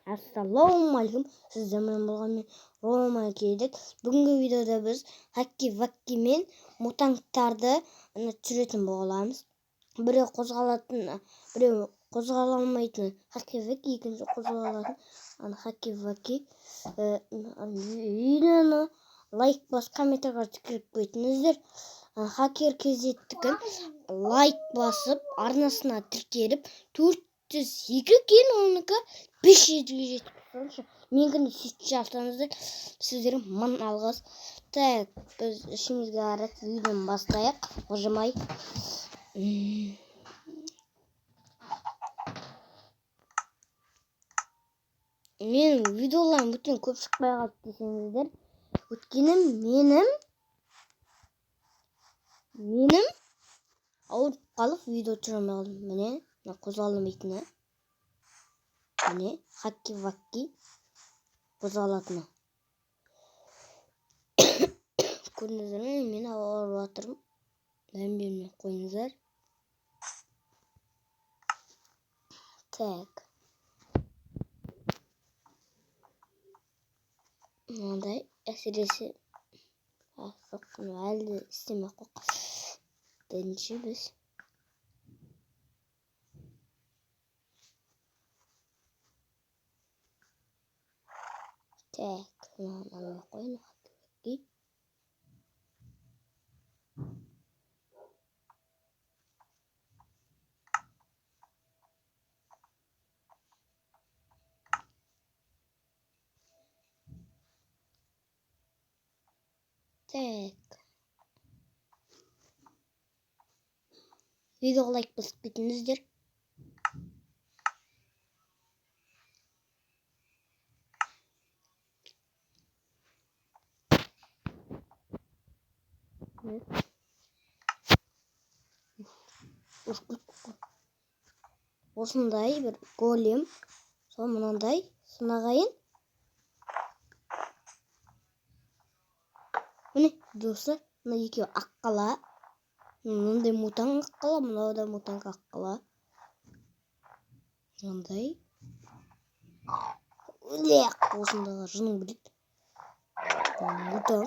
Assalomualaikum. Sizlar bilan bo'lgan men Roma keldik. Bugungi videoda biz Hakki Vakki men mutantlarni tushirib bo'lamiz. Biri qo'zg'aladi, biri qo'zg'ala olmaydi. Hakki Vakki ikkinchi qo'zg'aladi. Hakki Vakki videoni like bosib kommentarga kirib qo'yingizlar. Hacker kezetdikin like bosib arnasına tirkelib 402 keyin onunki 500'ye жетіп менің сүйікті сіздер мың алғыс. Так, біз ішімізге қарап видеоны бастайық. Ұжымай. Менің видеоларым бүтін көп шықпай қалды десеңіздер. Өткені менім ауырып қалып видео түсірмей қалдым. Міне, қозғалмайтыны. Mine Hakki Vakki qo'zg'alatini. Ko'rdingizmi? Men olib o'tirib, men bilmay qo'yingizlar. Tak. Bunday asirisi haqqını elde istemek yok. Denişi biz. Tak, mana qo'ying Hakki. Tak. Videoga like bosib ketingizlar. Осындай bir голем, сол мынандай сынағайын. Міне достар, мына екеуі аққала. Мынандай мутан аққала, мынау да мутан аққала. Мынандай. Осындағы жының білет. Мутан.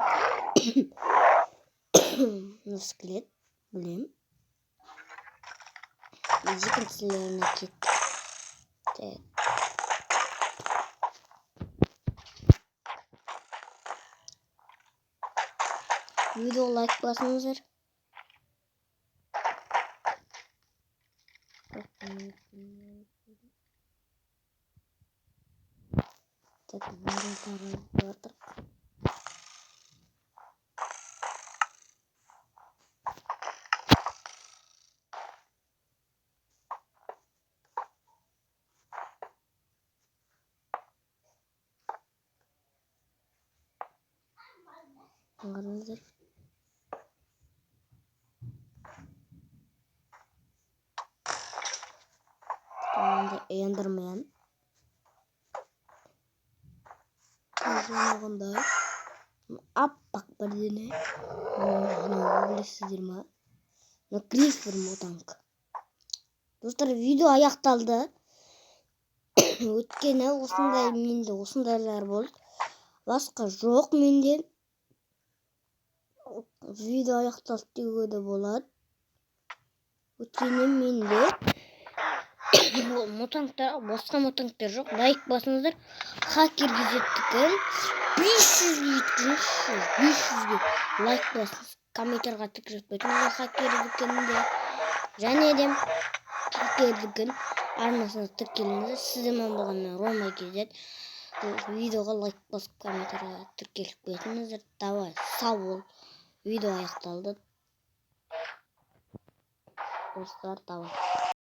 Скелет, білем. Екіншілеріне кетті. Так. Видео лайк басыңыздар. Так, мындай таралып жатыр. Қараңыздар. Şimdi Enderman. Kazanağında appak bir dene. Bilesizdir mi? Creeper mutank. Dostlar video аяқталды. Өткені осындай менде осындайлар болды. Басқа жоқ менде. Video аяқталды деуге де болады. Өткені менде мутанттар, басқа мутанттар жоқ. Лайк басыңыздар. Хакер кезеттікі 500'ге жеткізіңіз. 500'ге лайк басыңыз. Комментарға тікіріп өтіңіз. Хакердікінде және де хакердікін арнасына тіркеліңіз. Сіздермен болған мен Рома кезет. Видеоға лайк басып комментарға тіркеліп өтіңіздер. Давай, сау бол. Видео аяқталды. Достар, давай.